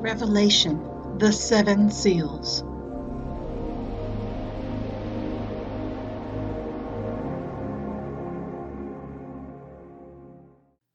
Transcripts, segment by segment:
Revelation, the Seven Seals.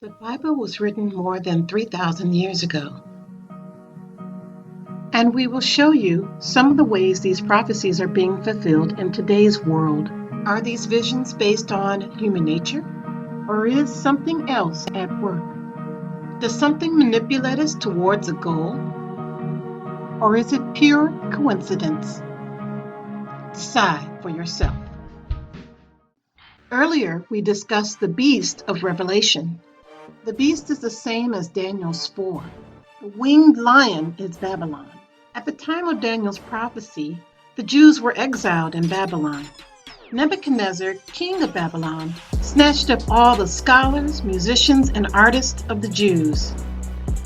The Bible was written more than 3,000 years ago, and we will show you some of the ways these prophecies are being fulfilled in today's world. Are these visions based on human nature, or is something else at work? Does something manipulate us towards a goal, or is it pure coincidence? Decide for yourself. Earlier, we discussed the beast of Revelation. The beast is the same as Daniel's 4. The winged lion is Babylon. At the time of Daniel's prophecy, the Jews were exiled in Babylon. Nebuchadnezzar, king of Babylon, snatched up all the scholars, musicians, and artists of the Jews.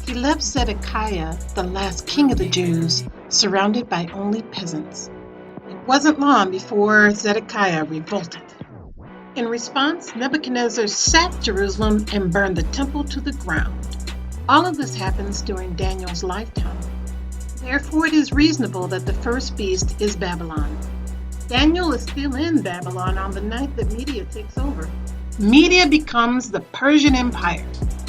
He left Zedekiah, the last king of the Jews, surrounded by only peasants. It wasn't long before Zedekiah revolted. In response, Nebuchadnezzar sacked Jerusalem and burned the temple to the ground. All of this happens during Daniel's lifetime. Therefore, it is reasonable that the first beast is Babylon. Daniel is still in Babylon on the night that Media takes over. Media becomes the Persian Empire,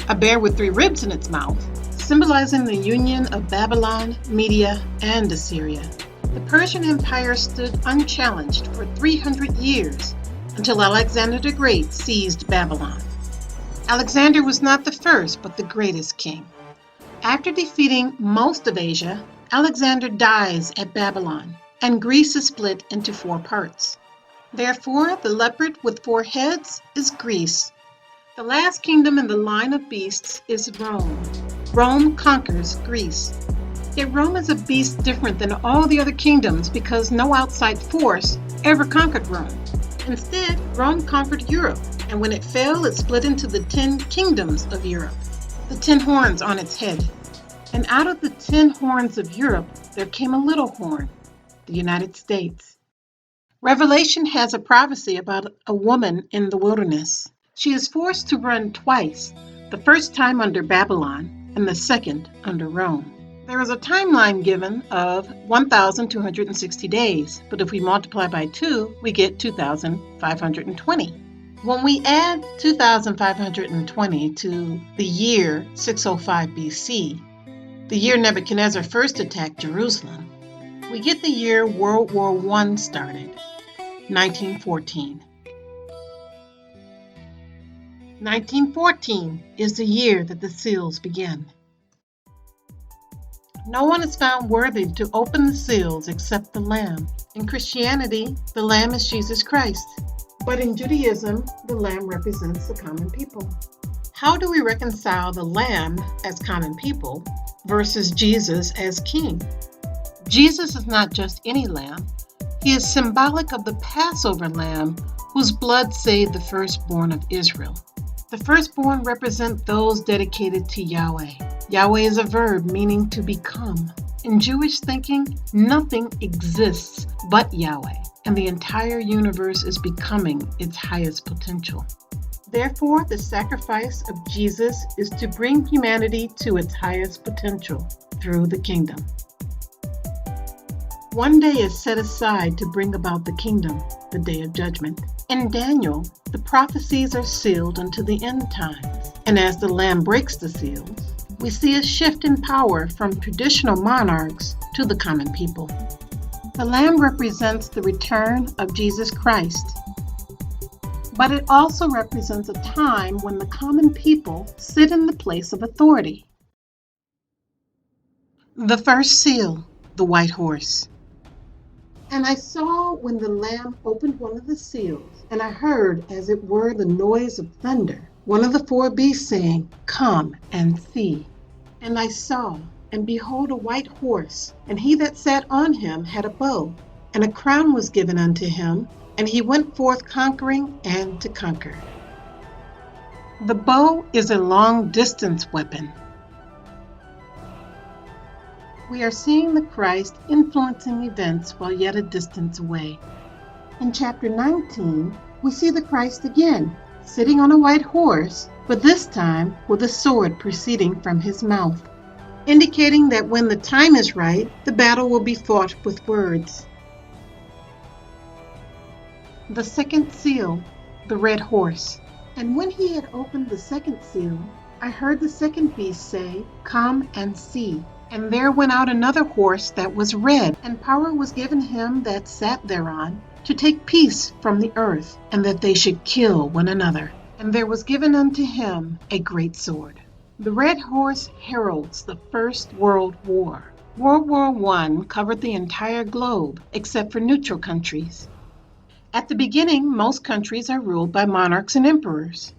a bear with 3 ribs in its mouth, symbolizing the union of Babylon, Media, and Assyria. The Persian Empire stood unchallenged for 300 years until Alexander the Great seized Babylon. Alexander was not the first, but the greatest king. After defeating most of Asia, Alexander dies at Babylon, and Greece is split into 4 parts. Therefore, the leopard with 4 heads is Greece. The last kingdom in the line of beasts is Rome. Rome conquers Greece. Yet Rome is a beast different than all the other kingdoms because no outside force ever conquered Rome. Instead, Rome conquered Europe, and when it fell, it split into the 10 kingdoms of Europe, the 10 horns on its head. And out of the 10 horns of Europe, there came a little horn, the United States. Revelation has a prophecy about a woman in the wilderness. She is forced to run twice, the first time under Babylon and the second under Rome. There is a timeline given of 1,260 days, but if we multiply by 2, we get 2,520. When we add 2,520 to the year 605 BC, the year Nebuchadnezzar first attacked Jerusalem, we get the year World War I started, 1914. 1914 is the year that the seals begin. No one is found worthy to open the seals except the Lamb. In Christianity, the Lamb is Jesus Christ. But in Judaism, the Lamb represents the common people. How do we reconcile the Lamb as common people versus Jesus as King? Jesus is not just any lamb. He is symbolic of the Passover lamb whose blood saved the firstborn of Israel. The firstborn represent those dedicated to Yahweh. Yahweh is a verb meaning to become. In Jewish thinking, nothing exists but Yahweh, and the entire universe is becoming its highest potential. Therefore, the sacrifice of Jesus is to bring humanity to its highest potential through the kingdom. One day is set aside to bring about the kingdom, the day of judgment. In Daniel, the prophecies are sealed until the end times, and as the Lamb breaks the seals, we see a shift in power from traditional monarchs to the common people. The Lamb represents the return of Jesus Christ, but it also represents a time when the common people sit in the place of authority. The first seal, the white horse. And I saw when the Lamb opened one of the seals, and I heard, as it were, the noise of thunder, one of the 4 beasts saying, "Come and see." And I saw, and behold, a white horse, and he that sat on him had a bow, and a crown was given unto him, and he went forth conquering and to conquer. The bow is a long-distance weapon. We are seeing the Christ influencing events while yet a distance away. In chapter 19, we see the Christ again, sitting on a white horse, but this time with a sword proceeding from his mouth. indicating that when the time is right, the battle will be fought with words. The second seal, the red horse. And when he had opened the second seal, I heard the second beast say, "Come and see." And there went out another horse that was red, and power was given him that sat thereon, to take peace from the earth, and that they should kill one another. And there was given unto him a great sword. The red horse heralds the First World War. World War I covered the entire globe, except for neutral countries. At the beginning, most countries are ruled by monarchs and emperors.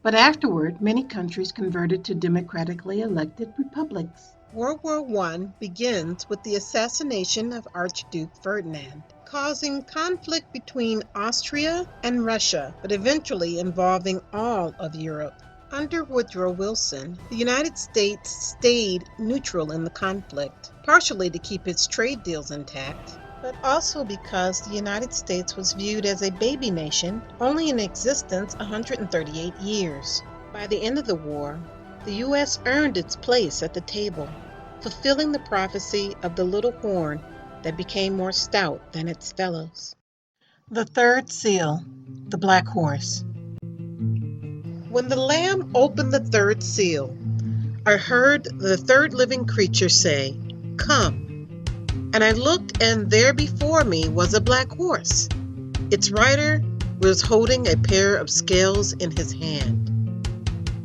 But afterward, many countries converted to democratically elected republics. World War I begins with the assassination of Archduke Ferdinand, causing conflict between Austria and Russia, but eventually involving all of Europe. Under Woodrow Wilson, the United States stayed neutral in the conflict, partially to keep its trade deals intact, but also because the United States was viewed as a baby nation, only in existence 138 years. By the end of the war, the U.S. earned its place at the table, fulfilling the prophecy of the little horn that became more stout than its fellows. The third seal, the black horse. When the Lamb opened the third seal, I heard the third living creature say, "Come." And I looked, and there before me was a black horse. Its rider was holding a pair of scales in his hand.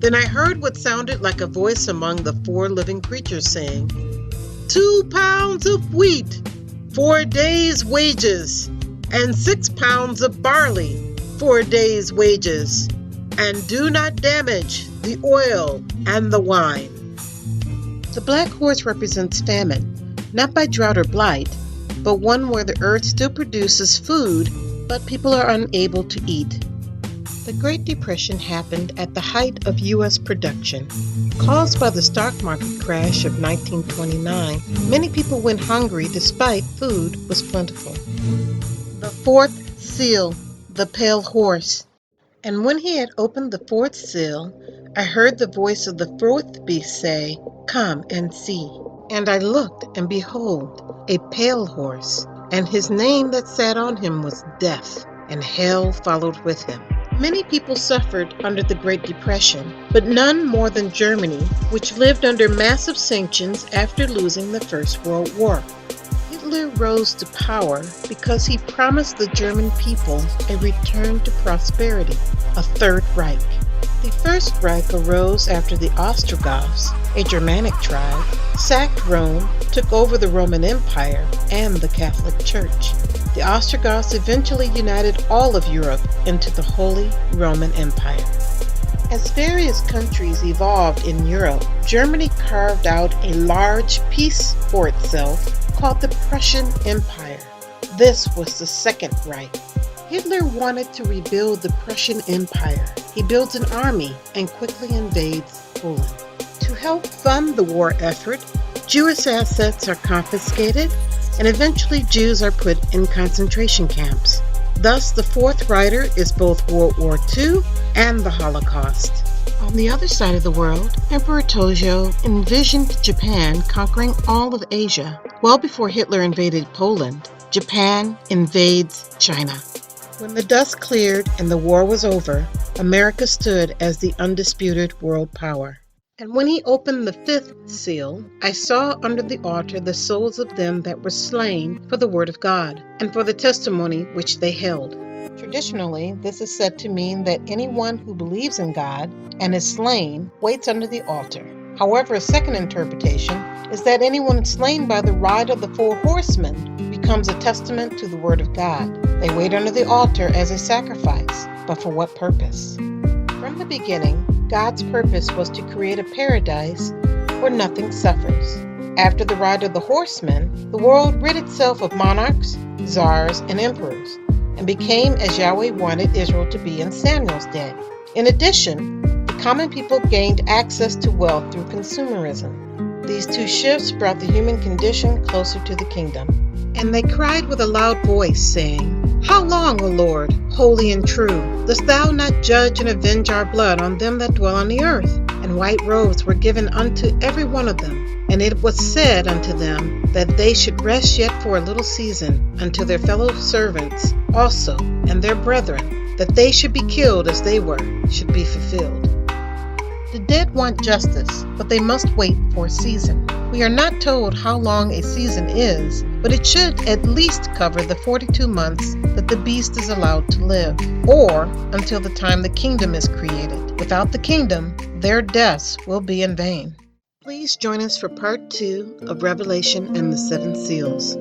Then I heard what sounded like a voice among the four living creatures saying, 2 pounds of wheat for a day's wages, and 6 pounds of barley for a day's wages, and do not damage the oil and the wine. The black horse represents famine, not by drought or blight, but one where the earth still produces food, but people are unable to eat. The Great Depression happened at the height of U.S. production. Caused by the stock market crash of 1929, many people went hungry despite food was plentiful. The fourth seal, the pale horse. And when he had opened the fourth seal, I heard the voice of the fourth beast say, "Come and see." And I looked, and behold, a pale horse, and his name that sat on him was Death, and hell followed with him. Many people suffered under the Great Depression, but none more than Germany, which lived under massive sanctions after losing the First World War. Hitler rose to power because he promised the German people a return to prosperity, a Third Reich. The First Reich arose after the Ostrogoths, a Germanic tribe, sacked Rome, took over the Roman Empire and the Catholic Church. The Ostrogoths eventually united all of Europe into the Holy Roman Empire. As various countries evolved in Europe, Germany carved out a large piece for itself called the Prussian Empire. This was the Second Reich. Hitler wanted to rebuild the Prussian Empire. He builds an army and quickly invades Poland. To help fund the war effort, Jewish assets are confiscated, and eventually Jews are put in concentration camps. Thus, the fourth rider is both World War II and the Holocaust. On the other side of the world, Emperor Tojo envisioned Japan conquering all of Asia. Well before Hitler invaded Poland, Japan invades China. When the dust cleared and the war was over, America stood as the undisputed world power. And when he opened the fifth seal, I saw under the altar the souls of them that were slain for the word of God, and for the testimony which they held. Traditionally, this is said to mean that anyone who believes in God and is slain waits under the altar. However, a second interpretation is that anyone slain by the ride of the four horsemen becomes a testament to the word of God. They wait under the altar as a sacrifice, but for what purpose? From the beginning, God's purpose was to create a paradise where nothing suffers. After the ride of the horsemen, the world rid itself of monarchs, czars, and emperors, and became as Yahweh wanted Israel to be in Samuel's day. In addition, the common people gained access to wealth through consumerism. These two shifts brought the human condition closer to the kingdom. And they cried with a loud voice, saying, "How long, O Lord, holy and true, dost thou not judge and avenge our blood on them that dwell on the earth? And and white robes were given unto every one of them. And it was said unto them that they should rest yet for a little season unto their fellow servants also and their brethren, that they should be killed as they were, should be fulfilled. The dead want justice, but they must wait for a season. We are not told how long a season is, but it should at least cover the 42 months that the beast is allowed to live, or until the time the kingdom is created. Without the kingdom, their deaths will be in vain. Please join us for part 2 of Revelation and the Seven Seals.